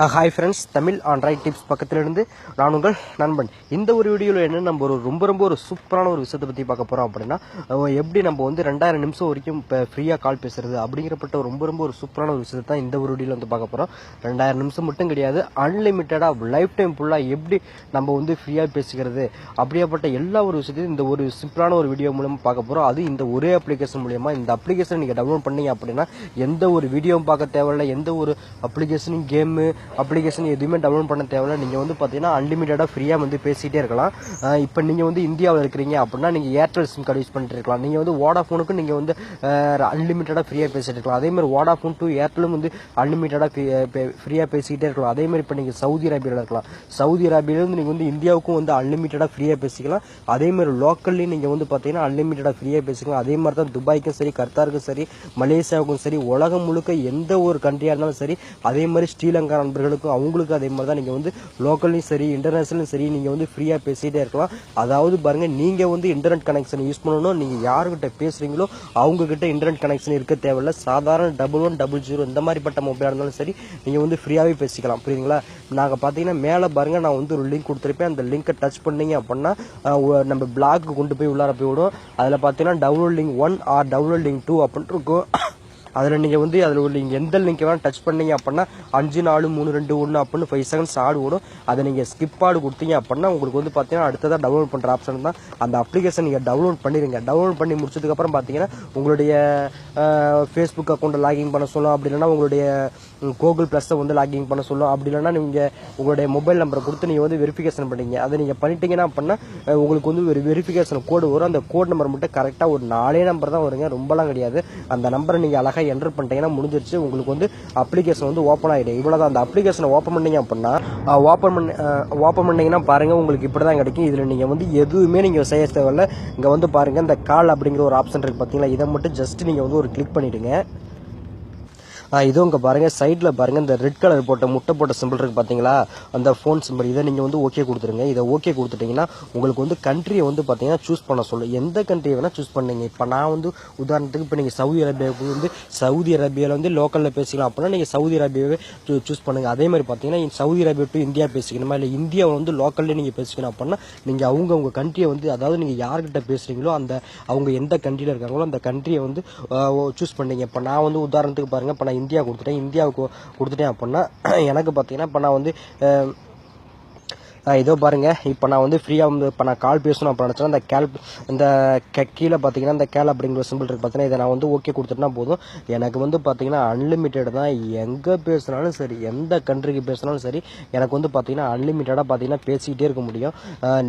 Hi friends, Tamil Android tips பக்கத்திலிருந்து நான் உங்கள் நண்பன். இந்த ஒரு வீடியோவில் என்ன நம்ம ரொம்ப ஒரு சூப்பரான ஒரு விஷயத்தை பற்றி பார்க்க போகிறோம். அப்படின்னா எப்படி நம்ம வந்து 2000 நிமிஷம் வரைக்கும் இப்போ ஃப்ரீயாக கால் பேசுறது அப்படிங்கிறப்பட்ட ரொம்ப ஒரு சூப்பரான ஒரு விஷயத்தை தான் இந்த ஒரு வீடியோவில் வந்து பார்க்க போகிறோம். 2000 நிமிஷம் மட்டும் கிடையாது, அன்லிமிட்டடாக லைஃப் டைம் ஃபுல்லாக எப்படி நம்ம வந்து ஃப்ரீயாக பேசிக்கிறது அப்படியாப்பட்ட எல்லா ஒரு விஷயத்தையும் இந்த ஒரு சிம்பிளான ஒரு வீடியோ மூலமாக பார்க்க போகிறோம். அது இந்த ஒரே அப்ளிகேஷன் மூலமா. இந்த அப்ளிகேஷன் நீங்கள் டவுன்லோட் பண்ணீங்க அப்படின்னா எந்த ஒரு வீடியோவும் பார்க்க தேவையில்லை, எந்த ஒரு அப்ளிகேஷனும் கேமு அப்ளிகேஷன் எதுவுமே டவுன்லோட் பண்ண தேவையில்லை. நீங்கள் வந்து பார்த்தீங்கன்னா அன்லிமிட்டடாக ஃப்ரீயாக வந்து பேசிகிட்டே இருக்கலாம். இப்போ நீங்கள் வந்து இந்தியாவில் இருக்கிறீங்க அப்படின்னா நீங்கள் ஏர்டெல் சிம் கார்டு யூஸ் பண்ணிட்டு இருக்கலாம். நீங்கள் வந்து வோடாஃபோனுக்கு நீங்கள் வந்து அன்லிமிட்டடாக ஃப்ரீயாக பேசிட்டு இருக்கலாம். அதேமாதிரி வோடாஃபோன் டு ஏர்டெலும் வந்து அன்லிமிட்டடாக ஃப்ரீயாக பேசிக்கிட்டே இருக்கலாம். அதேமாதிரி இப்போ நீங்கள் சவுதி அரேபியாவில் இருக்கலாம். சவுதி அரேபியாவிலேருந்து நீங்கள் வந்து இந்தியாவுக்கும் வந்து அன்லிமிட்டடாக ஃப்ரீயாக பேசிக்கலாம். அதேமாதிரி லோக்கல்லையும் நீங்கள் வந்து பார்த்தீங்கன்னா அன்லிமிட்டடாக ஃப்ரீயாக பேசிக்கலாம். அதே மாதிரி தான் துபாய்க்கும் சரி, கத்தாருக்கும் சரி, மலேசியாவுக்கும் சரி, உலகம் முழுக்க எந்த ஒரு கண்ட்ரியாக இருந்தாலும் சரி, அதே மாதிரி ஸ்ரீலங்கா நண்பர்களுக்கும் அவங்களுக்கு அதே மாதிரி தான் நீங்கள் வந்து லோக்கல்லையும் சரி, இன்டர்நேஷனலும் சரி, நீங்கள் வந்து ஃப்ரீயாக பேசிகிட்டே இருக்கலாம். அதாவது பாருங்கள், நீங்கள் வந்து இன்டர்நெட் கனெக்ஷன் யூஸ் பண்ணணும். நீங்கள் யாருக்கிட்ட பேசுகிறீங்களோ அவங்கக்கிட்ட இன்டர்நெட் கனெக்ஷன் இருக்க தேவையில்லை. சாதாரண 1100 இந்த மாதிரிப்பட்ட மொபைலாக இருந்தாலும் சரி, நீங்கள் வந்து ஃப்ரீயாகவே பேசிக்கலாம். புரியுதுங்களா? நாங்கள் பார்த்தீங்கன்னா மேலே பாருங்கள், நான் வந்து ஒரு லிங்க் கொடுத்துருப்பேன். அந்த லிங்கை டச் பண்ணீங்க அப்படின்னா நம்ம பிளாக்கு கொண்டு போய் உள்ளார போய் விடும். அதில் பார்த்தீங்கன்னா download link 1 R download link 2 அப்படின்ட்டு இருக்கும். அதில் நீங்கள் வந்து அதில் நீங்கள் எந்த லிங்க் வேணால் டச் பண்ணீங்க அப்படின்னா 5 4 3 2 1 அப்படின்னு 5 செகண்ட்ஸ் ஆடு ஓடும். அதை நீங்கள் ஸ்கிப் ஆடு கொடுத்தீங்க அப்படின்னா உங்களுக்கு வந்து பார்த்தீங்கன்னா அடுத்ததாக டவுன்லோட் பண்ணுற ஆப்ஷன் தான். அந்த அப்ளிகேஷன் நீங்கள் டவுன்லோட் பண்ணிடுங்க. டவுன்லோட் பண்ணி முடிச்சதுக்கப்புறம் பார்த்தீங்கன்னா உங்களுடைய ஃபேஸ்புக் அக்கௌண்ட்டை லாகின் பண்ண சொல்லும். அப்படி இல்லைன்னா உங்களுடைய கூகுள் ப்ளஸை வந்து லாகின் பண்ண சொல்லும். அப்படி இல்லைன்னா நீங்கள் உங்களுடைய மொபைல் நம்பரை கொடுத்து நீங்கள் வந்து வெரிஃபிகேஷன் பண்ணிங்க. அதை நீங்கள் பண்ணிட்டீங்கன்னா அப்படின்னா உங்களுக்கு வந்து ஒரு வெரிஃபிகேஷன் கோடு வரும். அந்த கோட் நம்பர் மட்டும் கரெக்டாக ஒரு 4 நம்பர் தான் வருங்க, ரொம்பலாம் கிடையாது. அந்த நம்பரை நீங்கள் அழகாக என்டர் பண்ணிட்டீங்கன்னா முடிஞ்சிருச்சு. உங்களுக்கு வந்து அப்ளிகேஷன் வந்து ஓப்பன் ஆகிடும். இவ்வளோதான். அந்த அப்ளிகேஷனை ஓப்பன் பண்ணீங்க அப்படின்னா ஓப்பன் பண்ணீங்கன்னா பாருங்கள், உங்களுக்கு இப்படி தான் கிடைக்கும். இதில் நீங்கள் வந்து எதுவுமே நீங்கள் செய்ய தேவையில்லை. இங்கே வந்து பாருங்கள், இந்த கால் அப்படிங்கிற ஒரு ஆப்ஷன் இருக்குது பார்த்தீங்களா, இதை மட்டும் ஜஸ்ட் நீங்கள் வந்து ஒரு கிளிக் பண்ணிவிடுங்க. இதுவும் இங்கே பாருங்கள், சைடில் பாருங்கள், இந்த ரெட் கலர் போட்ட முட்டை போட்ட சிம்பிள் இருக்குது பார்த்தீங்களா, அந்த ஃபோன் சிம்பிள். இதை நீங்கள் வந்து ஓகே கொடுத்துருங்க. இதை ஓகே கொடுத்துட்டிங்கன்னா உங்களுக்கு வந்து கண்ட்ரியை வந்து பார்த்தீங்கன்னா சூஸ் பண்ண சொல்லும். எந்த கண்ட்ரியை வேணால் சூஸ் பண்ணுங்க. இப்போ நான் வந்து உதாரணத்துக்கு இப்போ நீங்கள் சவுதி அரேபியாவுக்கு வந்து சவுதி அரேபியாவில் வந்து லோக்கலில் பேசிக்கலாம் அப்படின்னா நீங்கள் சவுதி அரேபியாவே சூஸ் பண்ணுங்கள். அதே மாதிரி பார்த்தீங்கன்னா சவுதி அரேபியா டு இந்தியா பேசிக்கணுமா, இல்லை இந்தியாவை வந்து லோக்கல்லே நீங்கள் பேசிக்கணும் அப்படின்னா நீங்கள் அவங்க கண்ட்ரியை வந்து, அதாவது நீங்கள் யார்கிட்ட பேசுகிறீங்களோ அந்த அவங்க எந்த கண்ட்ரியில் இருக்காங்களோ அந்த கண்ட்ரியை வந்து சூஸ் பண்ணீங்க. இப்போ நான் வந்து உதாரணத்துக்கு பாருங்கள், இப்போ நான் இந்தியா கொடுத்துட்டேன். இந்தியாவுக்கு கொடுத்துட்டேன் அப்படின்னா எனக்கு பார்த்தீங்கன்னா இப்போ நான் வந்து இதோ பாருங்கள், இப்போ நான் வந்து ஃப்ரீயாக வந்து இப்போ நான் கால் பேசணும் அப்போ நினச்சேன்னா இந்த கீழே பார்த்தீங்கன்னா இந்த கேல் அப்படிங்கிற சிம்பிள் இருக்குது பார்த்தீங்கன்னா, இதை நான் வந்து ஓகே கொடுத்துட்டா போதும். எனக்கு வந்து பார்த்தீங்கன்னா அன்லிமிட்டட் தான். எங்கே பேசினாலும் சரி, எந்த கண்ட்ரிக்கு பேசினாலும் சரி, எனக்கு வந்து பார்த்தீங்கன்னா அன்லிமிட்டடாக பார்த்தீங்கன்னா பேசிக்கிட்டே இருக்க முடியும்.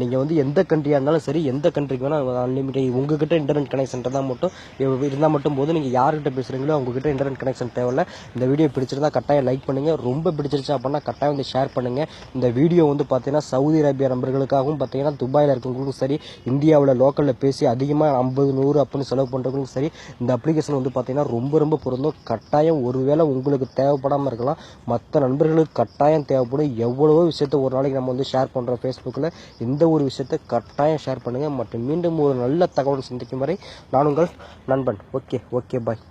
நீங்கள் வந்து எந்த கண்ட்ரியாக இருந்தாலும் சரி, எந்த கண்ட்ரிக்கு வேணால் அன்லிமிட்டட். உங்ககிட்ட இன்டர்நெட் கனெக்ஷன் இருந்தால் மட்டும் போதும். நீங்கள் யார்கிட்ட பேசுகிறீங்களோ அவங்ககிட்ட இன்டர்நெட் கனெக்ஷன் தேவையில்லை. இந்த வீடியோ பிடிச்சிருந்தா கட்டாயம் லைக் பண்ணுங்கள். ரொம்ப பிடிச்சிருச்சு அப்படின்னா கட்டாயம் வந்து ஷேர் பண்ணுங்கள். இந்த வீடியோ வந்து பார்த்தீங்கன்னா சவுதி அரேபியா நண்பர்களுக்காகவும் பார்த்தீங்கன்னா துபாயில் இருக்கிறவங்களுக்கும் சரி, இந்தியாவில் லோக்கலில் பேசி அதிகமாக 50 100 அப்படின்னு செலவு பண்ணுறவங்களுக்கும் சரி, இந்த அப்ளிகேஷன் வந்து பார்த்தீங்கன்னா ரொம்ப பொருந்தும். கட்டாயம் ஒருவேளை உங்களுக்கு தேவைப்படாமல் இருக்கலாம், மற்ற நண்பர்களுக்கு கட்டாயம் தேவைப்படும். எவ்வளவோ விஷயத்தை ஒரு நாளைக்கு நம்ம வந்து ஷேர் பண்ணுறோம் ஃபேஸ்புக்கில். இந்த ஒரு விஷயத்தை கட்டாயம் ஷேர் பண்ணுங்கள். மற்றும் மீண்டும் ஒரு நல்ல தகவல் சந்திக்கும் வரை நான் உங்கள் நண்பன். Okay bye.